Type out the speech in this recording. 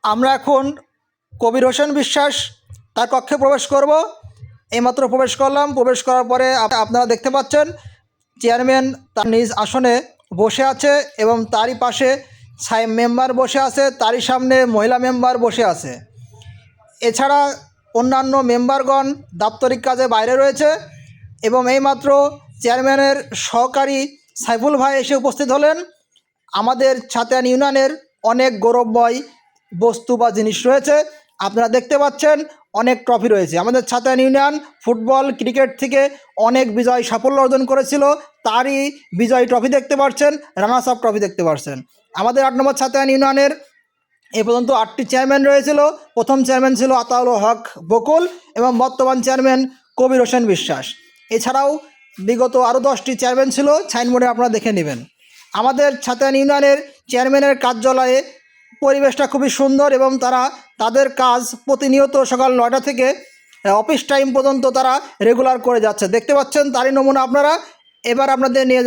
আমরা এখন কবির হোসেন বিশ্বাস তার কক্ষে প্রবেশ করব। এইমাত্র প্রবেশ করলাম। প্রবেশ করার পরে আপনারা দেখতে পাচ্ছেন চেয়ারম্যান তার নিজ আসনে বসে আছে এবং তারই পাশে মেম্বার বসে আছে, তারই সামনে মহিলা মেম্বার বসে আছে। এছাড়া অন্যান্য মেম্বারগণ দাপ্তরিক কাজে বাইরে রয়েছে এবং এইমাত্র চেয়ারম্যানের সহকারী সাইফুল ভাই এসে উপস্থিত হলেন। আমাদের ছাতিয়ান ইউনিয়নের অনেক গৌরবময় বস্তু বা জিনিস রয়েছে। আপনারা দেখতে পাচ্ছেন অনেক ট্রফি রয়েছে। আমাদের ছাতিয়ান ইউনিয়ন ফুটবল ক্রিকেট থেকে অনেক বিজয় সাফল্য অর্জন করেছিল, তারই বিজয় ট্রফি দেখতে পাচ্ছেন, রানার্স আপ ট্রফি দেখতে পাচ্ছেন। আমাদের 8 নম্বর ছাতিয়ান ইউনিয়নের এ পর্যন্ত 8টি চেয়ারম্যান রয়েছিল। প্রথম চেয়ারম্যান ছিল আতাউল হক বকুল এবং বর্তমান চেয়ারম্যান কবির হোসেন বিশ্বাস। এছাড়াও বিগত আরও 10টি চেয়ারম্যান ছিল, সাইনবোর্ডে আপনারা দেখে নেবেন। আমাদের ছাতিয়ান ইউনিয়নের চেয়ারম্যানের কার্যালয়ে পরিবেশটা খুবই সুন্দর এবং তারা তাদের কাজ প্রতিনিয়ত সকাল 9টা থেকে অফিস টাইম পর্যন্ত তারা রেগুলার করে যাচ্ছে। দেখতে পাচ্ছেন তারই নমুনা আপনারা। এবার আপনাদের নিয়ে